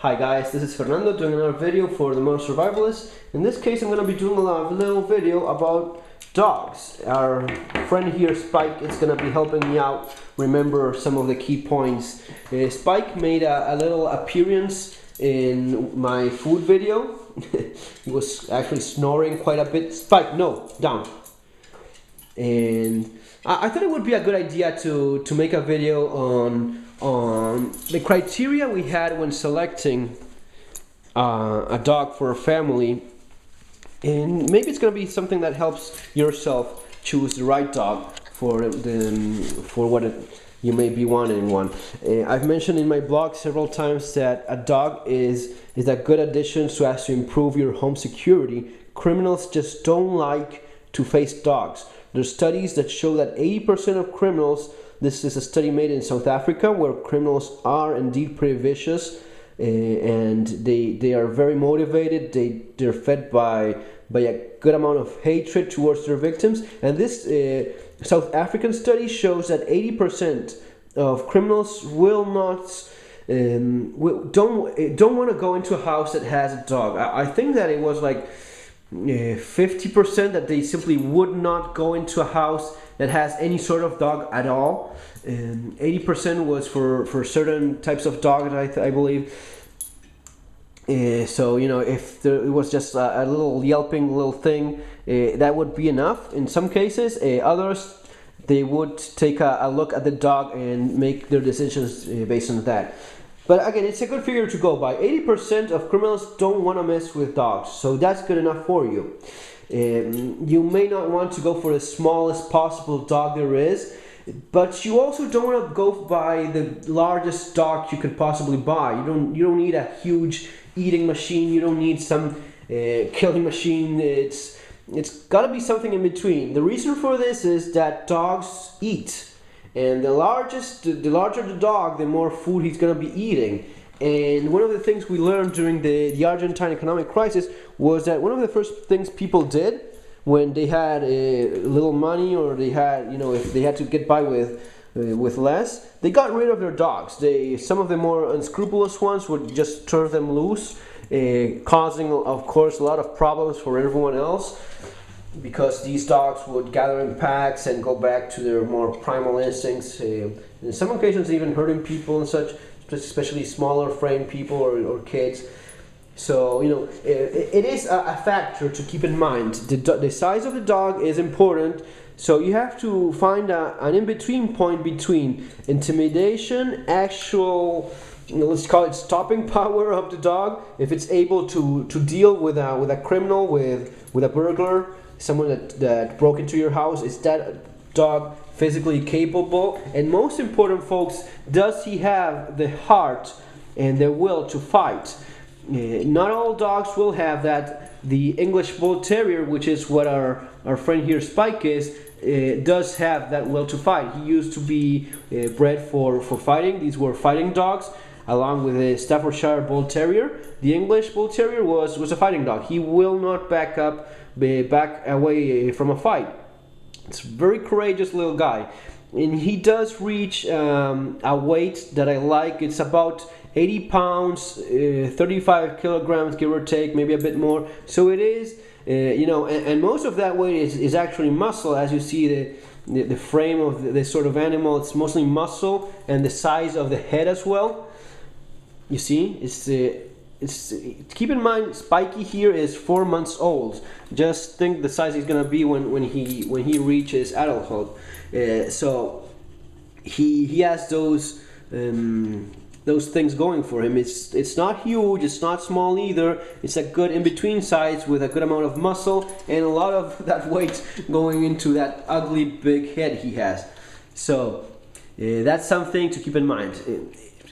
Hi guys, this is Fernando doing another video for the Modern Survivalist. In this case I'm going to be doing a little video about dogs. Our friend here, Spike, is going to be helping me out remember some of the key points. Spike made a little appearance in my food video. He was actually snoring quite a bit. Spike, no, down. And I thought it would be a good idea to make a video on the criteria we had when selecting a dog for a family, and maybe it's going to be something that helps yourself choose the right dog for what you may be wanting one. I've mentioned in my blog several times that a dog is a good addition so as to improve your home security. Criminals just don't like to face dogs. There's studies that show that 80% of criminals, this is a study made in South Africa, where criminals are indeed pretty vicious, and they are very motivated. They're fed by a good amount of hatred towards their victims. And this South African study shows that 80% of criminals will not don't want to go into a house that has a dog. I think that it was like 50% that they simply would not go into a house that has any sort of dog at all. 80% was for certain types of dogs, I believe. So, you know, if it was just a little yelping little thing, that would be enough in some cases. Others, they would take a look at the dog and make their decisions based on that. But again, it's a good figure to go by. 80% of criminals don't want to mess with dogs, so that's good enough for you. You may not want to go for the smallest possible dog there is, but you also don't want to go by the largest dog you could possibly buy. You don't need a huge eating machine. You don't need some killing machine. It's got to be something in between. The reason for this is that dogs eat. And the larger the dog, the more food he's going to be eating. And one of the things we learned during the Argentine economic crisis was that one of the first things people did when they had little money, or they had, you know, if they had to get by with less, they got rid of their dogs. Some of the more unscrupulous ones would just turn them loose, causing, of course, a lot of problems for everyone else, because these dogs would gather in packs and go back to their more primal instincts, in some occasions even hurting people and such, especially smaller framed people or kids. So, you know, it is a factor to keep in mind. The size of the dog is important, so you have to find an in-between point between intimidation, actual, you know, let's call it stopping power of the dog, if it's able to deal with a criminal, with a burglar, someone that broke into your house. Is that dog physically capable? And most important, folks, does he have the heart and the will to fight? Not all dogs will have that. The English Bull Terrier, which is what our friend here Spike is, does have that will to fight. He used to be bred for fighting. These were fighting dogs, along with the Staffordshire Bull Terrier. The English Bull Terrier was a fighting dog. He will not back away from a fight. It's a very courageous little guy, and he does reach a weight that I like. It's about 80 pounds, 35 kilograms, give or take, maybe a bit more. So it is, you know, and most of that weight is actually muscle. As you see, the frame of this sort of animal, it's mostly muscle, and the size of the head as well. You see, keep in mind, Spikey here is 4 months old. Just think the size he's gonna be when he reaches adulthood. So he has those things going for him. It's not huge, it's not small either. It's a good in-between size with a good amount of muscle and a lot of that weight going into that ugly big head he has. So that's something to keep in mind.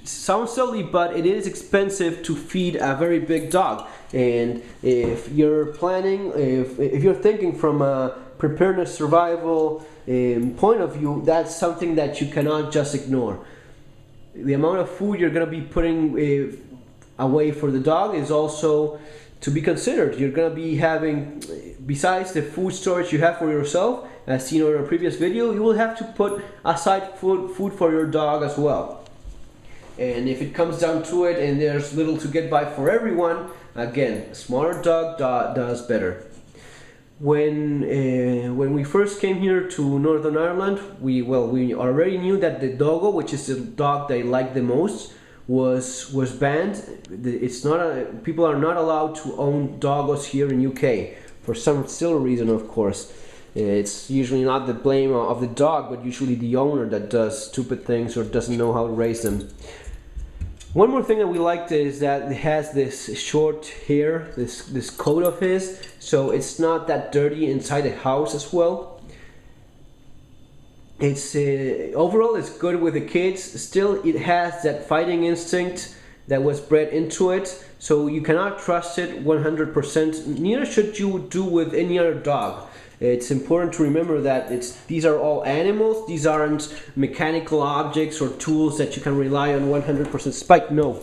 Sounds silly, but it is expensive to feed a very big dog. And if you're planning, if you're thinking from a preparedness survival point of view, that's something that you cannot just ignore. The amount of food you're going to be putting away for the dog is also to be considered. You're going to be having, besides the food storage you have for yourself, as seen in our previous video, you will have to put aside food for your dog as well. and if it comes down to it and there's little to get by for everyone, again, a smaller dog does better. When we first came here to Northern Ireland, we already knew that the doggo, which is the dog they like the most, was banned. It's not people are not allowed to own doggos here in UK for some still reason, of course. It's usually not the blame of the dog, but usually the owner that does stupid things or doesn't know how to raise them. One more thing that we liked is that it has this short hair, this coat of his, so it's not that dirty inside the house as well. It's overall it's good with the kids. Still, it has that fighting instinct that was bred into it, so you cannot trust it 100%. Neither should you do with any other dog. It's important to remember that these are all animals. These aren't mechanical objects or tools that you can rely on 100%. Spike, no.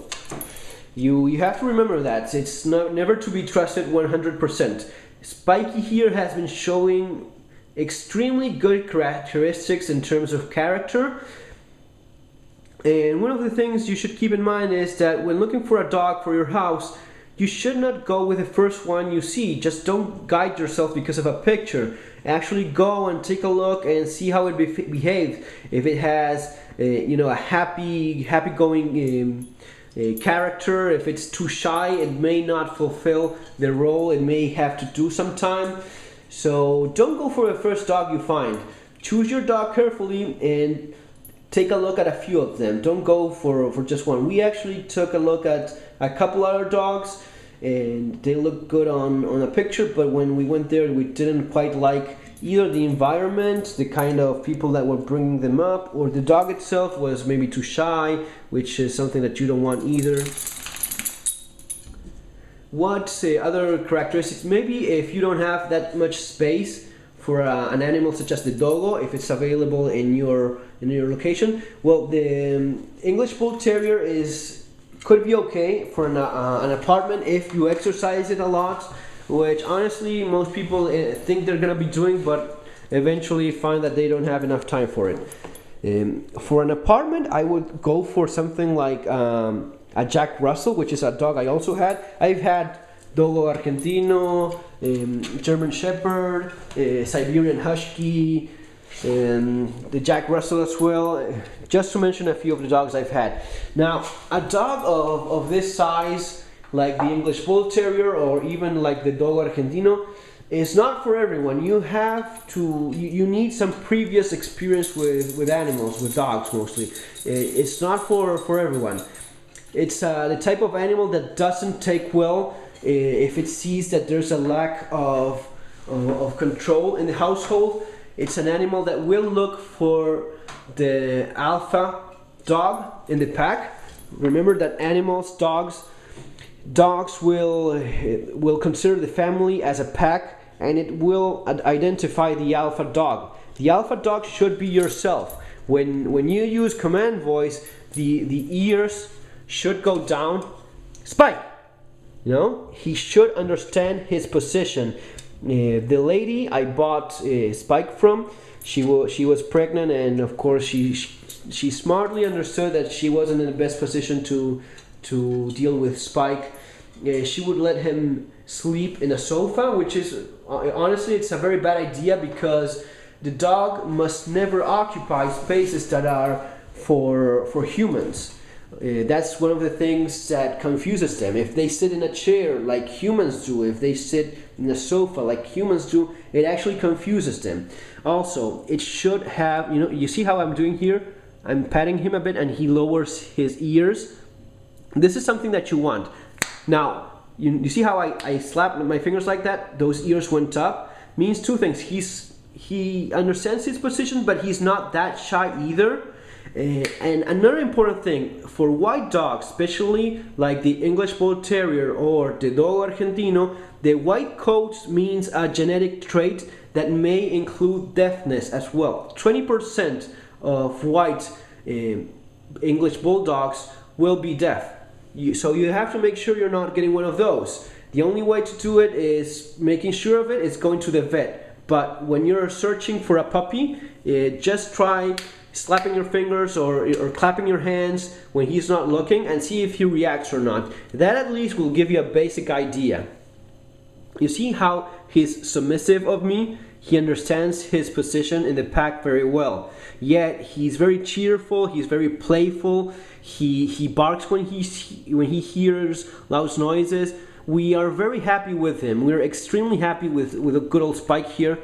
You have to remember that. It's never to be trusted 100%. Spikey here has been showing extremely good characteristics in terms of character. And one of the things you should keep in mind is that when looking for a dog for your house, you should not go with the first one you see. Just don't guide yourself because of a picture. Actually go and take a look and see how it behaves. If it has a happy-going character, if it's too shy, it may not fulfill the role. It may have to do some time. So don't go for the first dog you find. Choose your dog carefully and take a look at a few of them. Don't go for just one. We actually took a look at a couple other dogs and they looked good on a picture, but when we went there we didn't quite like either the environment, the kind of people that were bringing them up, or the dog itself was maybe too shy, which is something that you don't want either. What other characteristics? Maybe if you don't have that much space for an animal such as the doggo, if it's available in your location, well, the English Bull Terrier could be okay for an apartment if you exercise it a lot, which honestly most people think they're gonna be doing, but eventually find that they don't have enough time for it. For an apartment, I would go for something like a Jack Russell, which is a dog I also had. I've had Dogo Argentino, German Shepherd, Siberian Husky, the Jack Russell as well, just to mention a few of the dogs I've had. Now, a dog of this size, like the English Bull Terrier or even like the Dogo Argentino, is not for everyone. You need some previous experience with animals, with dogs mostly. It's not for everyone. It's the type of animal that doesn't take well if it sees that there's a lack of control in the household. It's an animal that will look for the alpha dog in the pack. Remember that dogs will consider the family as a pack, and it will identify the alpha dog. The alpha dog should be yourself. When you use command voice, the ears should go down. Spike! He should understand his position. The lady I bought Spike from, she was pregnant, and of course she smartly understood that she wasn't in the best position to deal with Spike. She would let him sleep in a sofa, which is honestly it's a very bad idea, because the dog must never occupy spaces that are for humans. That's one of the things that confuses them. If they sit in a chair like humans do, if they sit in a sofa like humans do, it actually confuses them. Also, it should have, you see how I'm doing here? I'm patting him a bit and he lowers his ears. This is something that you want. Now, you see how I slapped my fingers like that? Those ears went up. Means two things. He understands his position, but he's not that shy either. And another important thing, for white dogs, especially like the English Bull Terrier or the Dogo Argentino, the white coat means a genetic trait that may include deafness as well. 20% of white English Bulldogs will be deaf. So you have to make sure you're not getting one of those. The only way to do it is making sure of it is going to the vet. But when you're searching for a puppy, just try slapping your fingers or clapping your hands when he's not looking, and see if he reacts or not. That at least will give you a basic idea. You see how he's submissive of me? He understands his position in the pack very well. Yet he's very cheerful, he's very playful, he barks when he hears loud noises. We are very happy with him. We're extremely happy with a good old Spike here.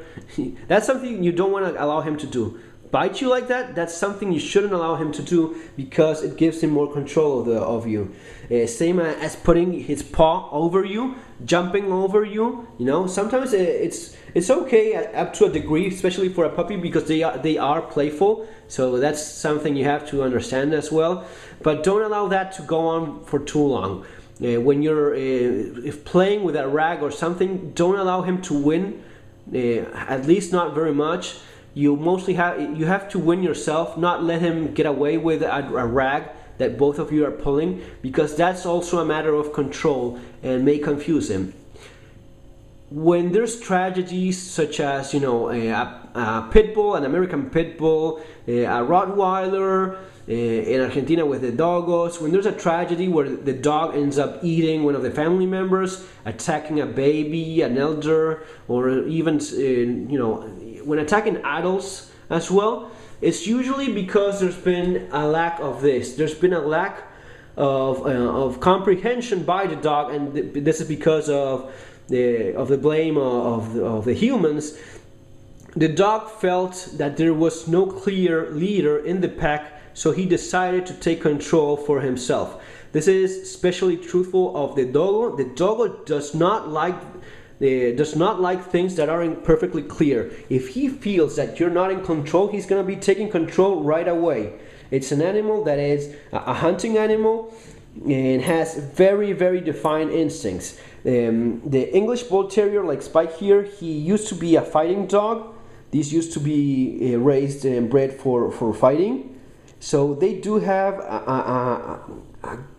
That's something you don't want to allow him to do. Bite you like that, that's something you shouldn't allow him to do, because it gives him more control of you. Same as putting his paw over you, jumping over you. You know, sometimes it's okay up to a degree, especially for a puppy, because they are playful. So that's something you have to understand as well. But don't allow that to go on for too long. When you're if playing with a rag or something, don't allow him to win. At least not very much. You have to win yourself, not let him get away with a rag that both of you are pulling, because that's also a matter of control and may confuse him. When there's tragedies such as, you know, a pit bull, an American pit bull, a Rottweiler, in Argentina with the doggos, when there's a tragedy where the dog ends up eating one of the family members, attacking a baby, an elder, or even you know, when attacking adults as well, it's usually because there's been a lack of this. There's been a lack of comprehension by the dog, and this is because of the blame of the humans. The dog felt that there was no clear leader in the pack, so he decided to take control for himself. This is especially truthful of the doggo. The doggo does not like things that aren't perfectly clear. If he feels that you're not in control, he's going to be taking control right away. It's an animal that is a hunting animal and has very, very defined instincts. The English Bull Terrier, like Spike here, he used to be a fighting dog. These used to be raised and bred for fighting. So they do have a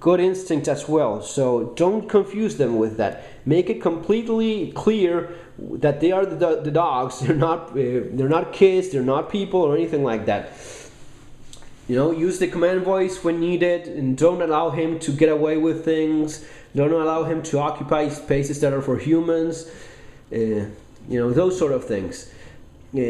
good instinct as well. So don't confuse them with that. Make it completely clear that they are the dogs. They're not kids. They're not people or anything like that. You know, use the command voice when needed, and don't allow him to get away with things. Don't allow him to occupy spaces that are for humans. You know, those sort of things.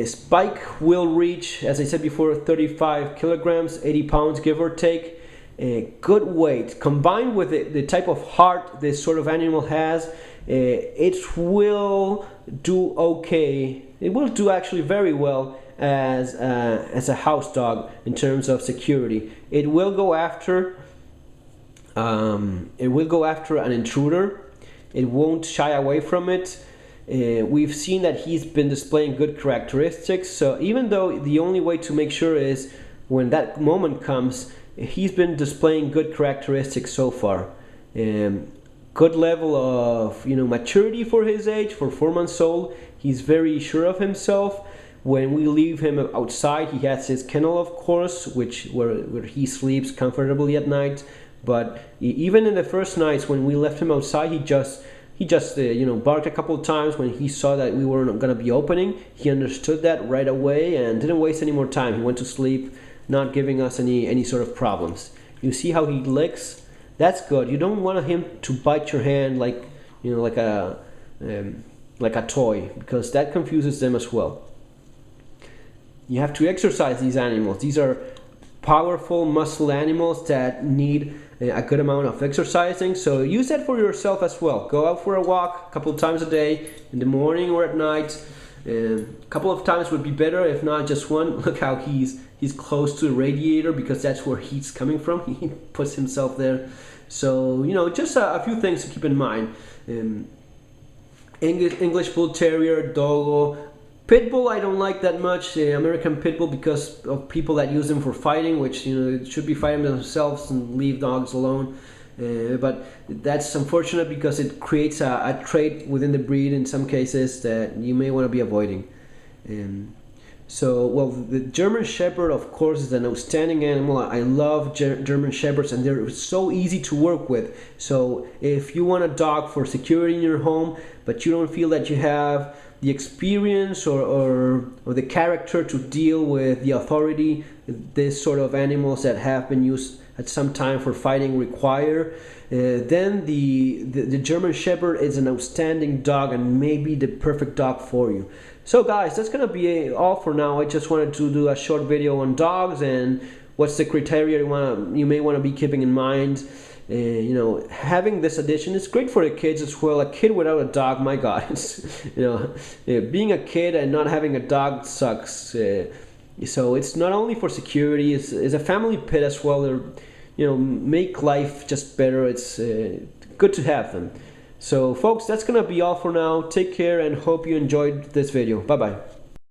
Spike will reach, as I said before, 35 kilograms, 80 pounds, give or take. Good weight. Combined with the type of heart this sort of animal has, it will do okay. It will do actually very well as a house dog in terms of security. It will go after an intruder. It won't shy away from it. We've seen that he's been displaying good characteristics, so even though the only way to make sure is when that moment comes, he's been displaying good characteristics so far. Good level of maturity for his age, for 4 months old. He's very sure of himself. When we leave him outside, he has his kennel, of course, where he sleeps comfortably at night. But even in the first nights when we left him outside, he just barked a couple of times when he saw that we weren't going to be opening. He understood that right away and didn't waste any more time. He went to sleep, not giving us any sort of problems. You see how he licks? That's good. You don't want him to bite your hand like a toy, because that confuses them as well. You have to exercise these animals. These are powerful muscle animals that need a good amount of exercising, so use that for yourself as well. Go out for a walk a couple of times a day, in the morning or at night. A couple of times would be better, if not just one. Look how he's close to the radiator, because that's where heat's coming from. He puts himself there. So just a few things to keep in mind. English Bull Terrier, Doggo. Pit Bull I don't like that much, American Pit Bull, because of people that use them for fighting, which should be fighting themselves and leave dogs alone. But that's unfortunate, because it creates a trait within the breed in some cases that you may want to be avoiding. The German Shepherd, of course, is an outstanding animal. I love German Shepherds, and they're so easy to work with. So if you want a dog for security in your home, but you don't feel that you have the experience or the character to deal with the authority this sort of animals that have been used at some time for fighting require, then the German Shepherd is an outstanding dog and maybe the perfect dog for you. So guys, that's gonna be all for now. I just wanted to do a short video on dogs and what's the criteria you may want to be keeping in mind. You know, having this addition is great for the kids as well. A kid without a dog, my God, being a kid and not having a dog sucks. So it's not only for security, it's a family pet as well. They're, make life just better. It's good to have them. So folks, that's gonna be all for now. Take care and hope you enjoyed this video. Bye bye.